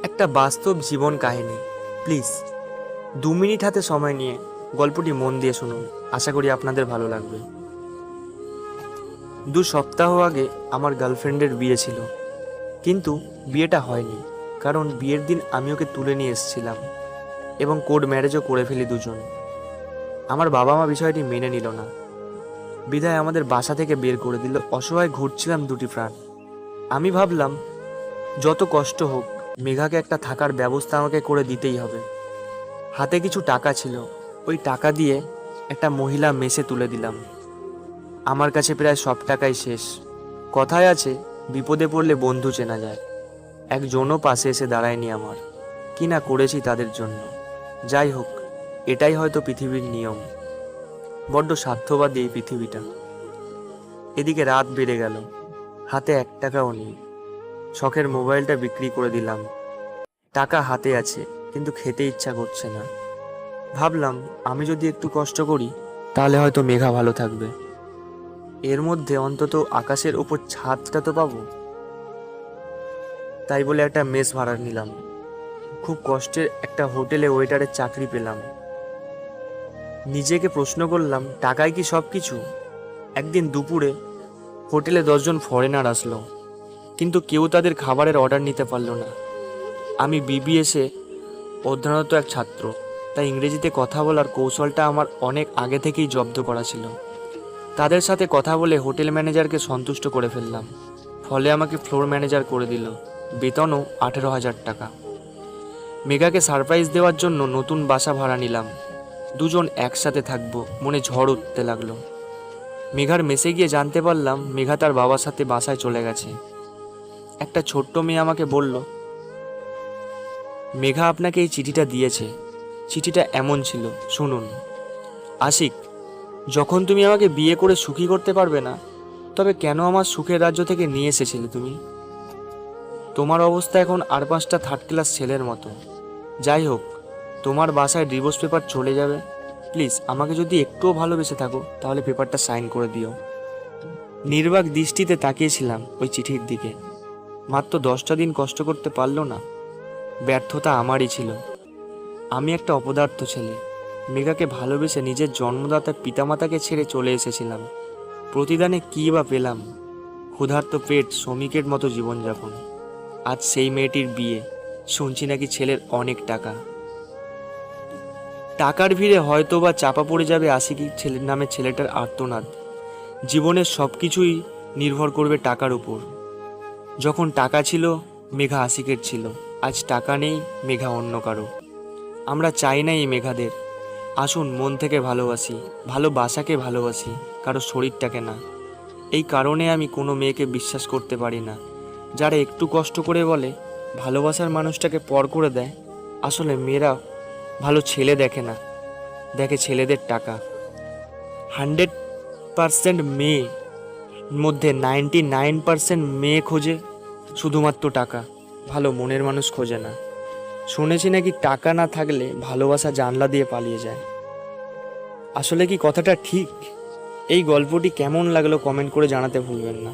একটা বাস্তব জীবন কাহিনী। প্লিজ 2 মিনিট হাতে সময় নিয়ে গল্পটি মন দিয়ে শুনুন। আশা করি আপনাদের ভালো লাগবে। 2 সপ্তাহ আগে আমার গার্লফ্রেন্ডের বিয়ে ছিল, কিন্তু বিয়েটা হয়নি। কারণ বিয়ের দিন আমি ওকে তুলে নিয়ে এসেছিলাম এবং কোর্ট ম্যারেজও করে ফেলি দুজন। আমার বাবা মা বিষয়টি মেনে নিল না, বিধায় আমাদের বাসা থেকে বের করে দিল। অসহায় ঘুরছিলাম দুটি প্রাণ। আমি ভাবলাম যত কষ্ট হোক, মেঘাকে একটা থাকার ব্যবস্থা আমাকে করে দিতেই হবে। হাতে কিছু টাকা ছিল, ওই টাকা দিয়ে একটা মহিলা মেসে তুলে দিলাম। আমার কাছে প্রায় সব টাকাই শেষ। কথায় আছে, বিপদে পড়লে বন্ধু চেনা যায়। একজনও পাশে এসে দাঁড়ায়নি আমার। কি না করেছি তাদের জন্য। যাই হোক, এটাই হয়তো পৃথিবীর নিয়ম। বড্ড স্বার্থবাদী এই পৃথিবীটা। এদিকে রাত বেড়ে গেল, হাতে 1 টাকাও নেই। শখের মোবাইলটা বিক্রি করে দিলাম। টাকা হাতে আছে, কিন্তু খেতে ইচ্ছা করছে না। ভাবলাম আমি যদি একটু কষ্ট করি, তাহলে হয়তো মেঘা ভালো থাকবে। এর মধ্যে অন্তত আকাশের ওপর ছাদটা তো পাবো। তাই বলে একটা মেস ভাড়া নিলাম। খুব কষ্টের একটা হোটেলে ওয়েটারের চাকরি পেলাম। নিজেকে প্রশ্ন করলাম, টাকাই কি সব কিছু? একদিন দুপুরে হোটেলে 10 জন ফরেনার আসলো, কিন্তু কেউ তাদের খাবারের অর্ডার নিতে পারলো না। আমি বিবিএসে অধ্যয়নরত এক ছাত্র, তাই ইংরেজিতে কথা বলার কৌশলটা আমার অনেক আগে থেকেই জব্দ করা ছিল। তাদের সাথে কথা বলে হোটেল ম্যানেজারকে সন্তুষ্ট করে ফেললাম। ফলে আমাকে ফ্লোর ম্যানেজার করে দিল। বেতনও 18,000 টাকা। মেঘাকে সারপ্রাইজ দেওয়ার জন্য নতুন বাসা ভাড়া নিলাম। দুজন একসাথে থাকবো, মনে ঝড় উঠতে লাগলো। মেঘার মেসে গিয়ে জানতে পারলাম মেঘা তার বাবার সাথে বাসায় চলে গেছে। একটা ছোট্ট মেয়ে আমাকে বলল, মেঘা আপনাকে এই চিঠিটা দিয়েছে। চিঠিটা এমন ছিল, শুনুন। আশিক, যখন তুমি আমাকে বিয়ে করে সুখী করতে পারবে না, তবে কেন আমার সুখের রাজ্য থেকে নিয়ে এসেছিলে তুমি? তোমার অবস্থা এখন আর 5টা থার্ড ক্লাস ছেলের মতো। যাই হোক, তোমার বাসায় ডিভোর্স পেপার চলে যাবে। প্লিজ আমাকে যদি একটুও ভালোবেসে থাকো, তাহলে পেপারটা সাইন করে দিও। নির্বাক দৃষ্টিতে তাকিয়েছিলাম ওই চিঠির দিকে। মাত্র 10টা দিন কষ্ট করতে পারলো না। ব্যর্থতা আমারই ছিল। আমি একটা অপদার্থ ছেলে। মেঘাকে ভালোবেসে নিজের জন্মদাতা পিতামাতাকে ছেড়ে চলে এসেছিলাম। প্রতিদানে কী বা পেলাম? ক্ষুধার্ত পেট, শ্রমিকের মতো জীবনযাপন। আজ সেই মেয়েটির বিয়ে, শুনছি নাকি ছেলের অনেক টাকা। টাকার ভিড়ে হয়তো বা চাপা পড়ে যাবে আশিকি ছেলের নামে ছেলেটার আর্তনাদ। জীবনের সব কিছুই নির্ভর করবে টাকার উপর। যখন টাকা ছিল, মেঘা আশিকের ছিল। আজ টাকা নেই, মেঘা অন্য কারো। আমরা চাই না এই মেঘাদের। আসুন মন থেকে ভালোবাসি, ভালোবাসাকে ভালোবাসি, কারো শরীরটাকে না। এই কারণে আমি কোনো মেয়েকে বিশ্বাস করতে পারি না, যারা একটু কষ্ট করে বলে ভালোবাসার মানুষটাকে পর করে দেয়। আসলে মেয়েরা ভালো ছেলে দেখে না, দেখে ছেলেদের টাকা। 100% মেয়ে মধ্যে 99% মেয়ে খোঁজে শুধুমাত্র টাকা, ভালো মনের মানুষ খোঁজে না। শুনেছি নাকি টাকা না থাকলে ভালোবাসা জানলা দিয়ে পালিয়ে যায়। আসলে কি কথাটা ঠিক? এই গল্পটি কেমন লাগলো কমেন্ট করে জানাতে ভুলবেন না।